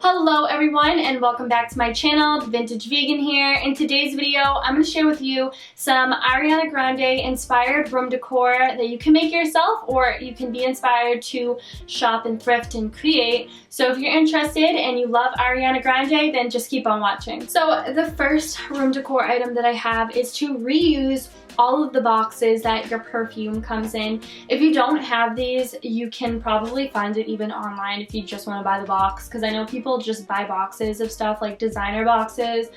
Hello everyone and welcome back to my channel, Vintage Vegan here. In today's video, I'm going to share with you some Ariana Grande inspired room decor that you can make yourself, or you can be inspired to shop and thrift and create. So if you're interested and you love Ariana Grande, then just keep on watching. So the first room decor item that I have is to reuse all of the boxes that your perfume comes in. If you don't have these, you can probably find it even online if you just want to buy the box, because I know people just buy boxes of stuff, like designer boxes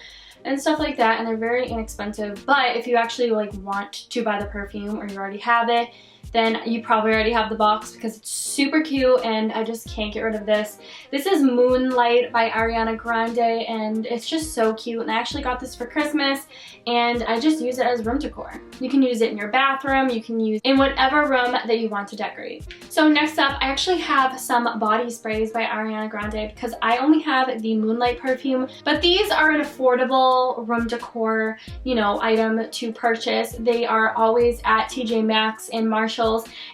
and stuff like that, and they're very inexpensive. But if you actually want to buy the perfume, or you already have it, then you probably already have the box, because it's super cute and I just can't get rid of this. This is Moonlight by Ariana Grande and it's just so cute, and I actually got this for Christmas and I just use it as room decor. You can use it in your bathroom, you can use it in whatever room that you want to decorate. So next up, I actually have some body sprays by Ariana Grande because I only have the Moonlight perfume, but these are an affordable room decor, item to purchase. They are always at TJ Maxx and Marshalls,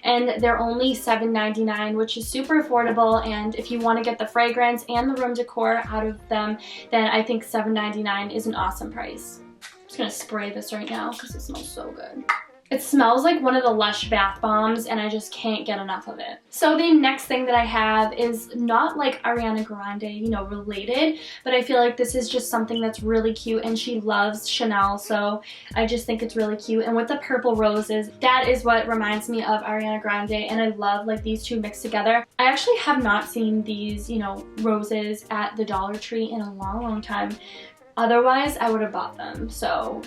and they're only $7.99, which is super affordable. And if you want to get the fragrance and the room decor out of them, then I think $7.99 is an awesome price. I'm just gonna spray this right now because it smells so good. It smells like one of the Lush bath bombs and I just can't get enough of it. So the next thing that I have is not like Ariana Grande, related, but I feel like this is just something that's really cute, and she loves Chanel, so I just think it's really cute. And with the purple roses, that is what reminds me of Ariana Grande, and I love these two mixed together. I actually have not seen these, roses at the Dollar Tree in a long time. Otherwise, I would have bought them. So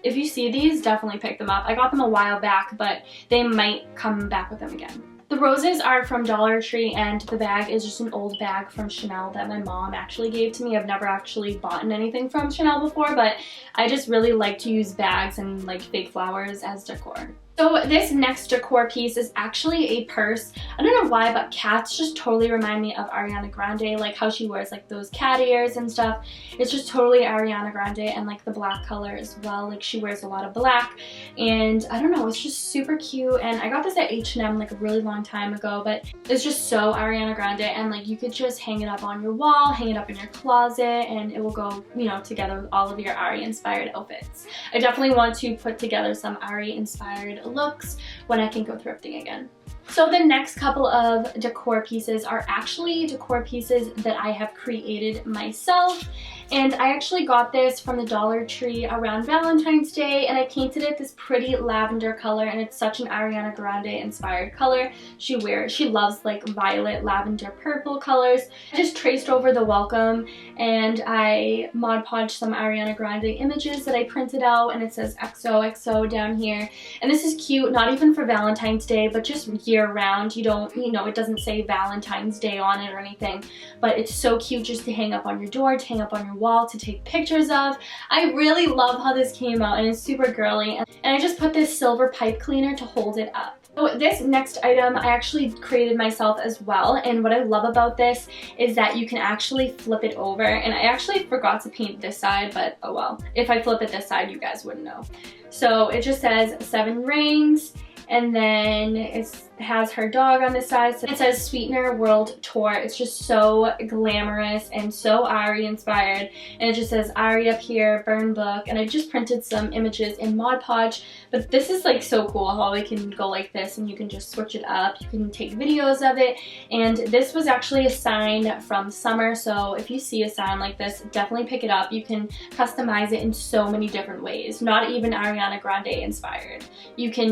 if you see these, definitely pick them up. I got them a while back, but they might come back with them again. The roses are from Dollar Tree, and the bag is just an old bag from Chanel that my mom actually gave to me. I've never actually bought anything from Chanel before, but I just really like to use bags and fake flowers as decor. So this next decor piece is actually a purse. I don't know why, but cats just totally remind me of Ariana Grande, how she wears those cat ears and stuff. It's just totally Ariana Grande, and the black color as well. She wears a lot of black, and I don't know, it's just super cute. And I got this at H&M a really long time ago, but it's just so Ariana Grande, and you could just hang it up on your wall, hang it up in your closet, and it will go, together with all of your Ari inspired outfits. I definitely want to put together some Ari inspired looks when I can go thrifting again. So the next couple of decor pieces are actually decor pieces that I have created myself, and I actually got this from the Dollar Tree around Valentine's Day, and I painted it this pretty lavender color, and it's such an Ariana Grande inspired color. She loves violet, lavender, purple colors. I just traced over the welcome, and I Mod Podged some Ariana Grande images that I printed out, and it says XOXO down here. And this is cute, not even for Valentine's Day, but just year-round. You don't, it doesn't say Valentine's Day on it or anything, but it's so cute just to hang up on your door, to hang up on your wall, to take pictures of. I really love how this came out, and it's super girly. And I just put this silver pipe cleaner to hold it up. So this next item I actually created myself as well, and what I love about this is that you can actually flip it over, and I actually forgot to paint this side, but oh well. If I flip it this side, you guys wouldn't know. So it just says 7 rings, and then it has her dog on this side. So it says Sweetener World Tour. It's just so glamorous and so Ari inspired. And it just says Ari up here, burn book. And I just printed some images in Mod Podge. But this is so cool how it can go like this, and you can just switch it up. You can take videos of it. And this was actually a sign from Summer. So if you see a sign like this, definitely pick it up. You can customize it in so many different ways. Not even Ariana Grande inspired. You can,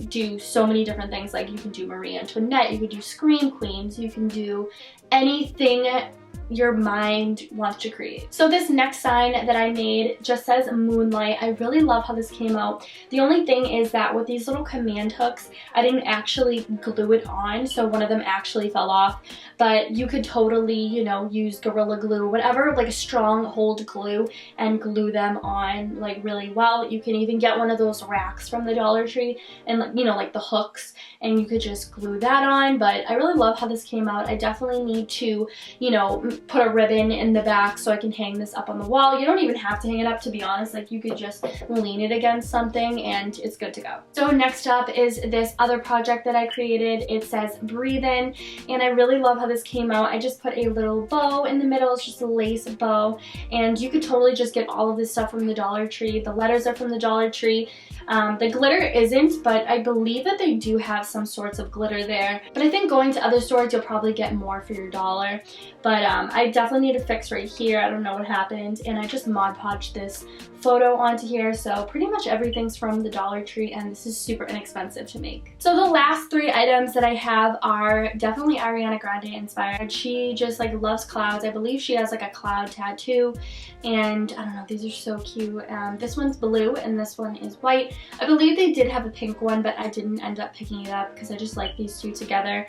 do so many different things. You can do Marie Antoinette, you could do Scream Queens, you can do anything your mind wants to create. So this next sign that I made just says moonlight. I really love how this came out. The only thing is that with these little command hooks, I didn't actually glue it on, so one of them actually fell off. But you could totally, you know, use Gorilla Glue, whatever, like a strong hold glue, and glue them on like really well. You can even get one of those racks from the Dollar Tree and, you know, like the hooks, and you could just glue that on. But I really love how this came out. I definitely need to, you know, put a ribbon in the back so I can hang this up on the wall. You don't even have to hang it up, to be honest. Like, you could just lean it against something and it's good to go. So next up is this other project that I created. It says breathe in, and I really love how this came out. I just put a little bow in the middle. It's just a lace bow, and you could totally just get all of this stuff from the Dollar Tree. The letters are from the Dollar Tree. The glitter isn't, but I believe that they do have some sorts of glitter there. But I think going to other stores, you'll probably get more for your $1. But I definitely need to fix right here. I don't know what happened, and I just Mod Podged this photo onto here. So pretty much everything's from the Dollar Tree, and this is super inexpensive to make. So the last 3 items that I have are definitely Ariana Grande inspired. She just like loves clouds. I believe she has like a cloud tattoo, and I don't know, these are so cute. This one's blue and this one is white. I believe they did have a pink one, but I didn't end up picking it up because I just like these two together.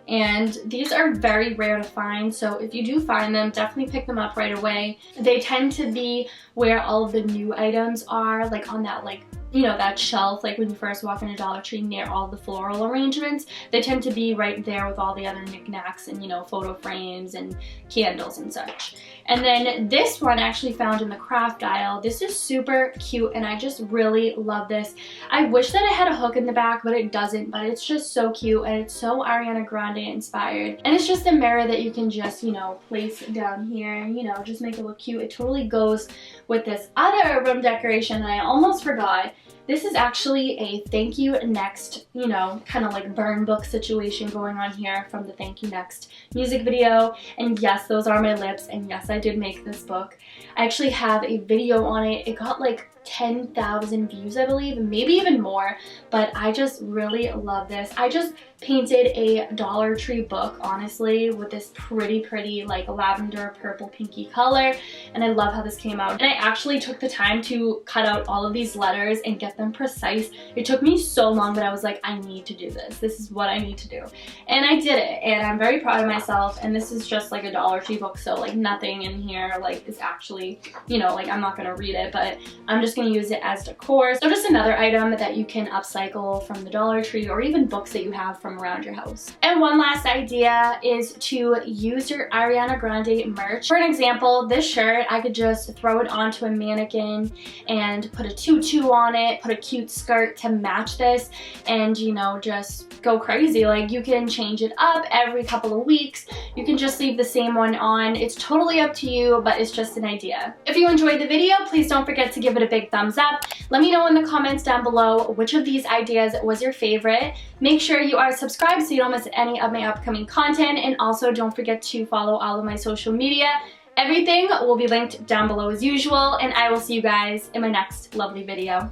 And these are very rare to find, so if you do find them, definitely pick them up right away. They tend to be where all of the new items are, like on that, like, you know, that shelf, like when you first walk in a Dollar Tree near all the floral arrangements. They tend to be right there with all the other knickknacks and, you know, photo frames and candles and such. And then this one I actually found in the craft aisle. This is super cute, and I just really love this. I wish that it had a hook in the back, but it doesn't. But it's just so cute, and it's so Ariana Grande inspired. And it's just a mirror that you can just, you know, place down here and, you know, just make it look cute. It totally goes with this other room decoration, and I almost forgot. This is actually a Thank You Next, you know, kind of like burn book situation going on here from the Thank You Next music video. And yes, those are my lips, and yes, I did make this book. I actually have a video on it. It got like 10,000 views, I believe, maybe even more, but I just really love this. I just painted a Dollar Tree book, honestly, with this pretty like lavender purple pinky color, and I love how this came out. And I actually took the time to cut out all of these letters and get them precise. It took me so long, but I was like, I need to do this. This is what I need to do. And I did it, and I'm very proud of myself. And this is just like a Dollar Tree book, so like nothing in here like is actually, you know, like I'm not gonna read it, but I'm just gonna use it as decor. So just another item that you can upcycle from the Dollar Tree, or even books that you have from around your house. And one last idea is to use your Ariana Grande merch. For an example, this shirt, I could just throw it onto a mannequin and put a tutu on it, put a cute skirt to match this, and, you know, just go crazy. Like, you can change it up every couple of weeks. You can just leave the same one on. It's totally up to you, but it's just an idea. If you enjoyed the video, please don't forget to give it a big thumbs up. Let me know in the comments down below which of these ideas was your favorite. Make sure you are subscribed so you don't miss any of my upcoming content, and also don't forget to follow all of my social media. Everything will be linked down below as usual, and I will see you guys in my next lovely video.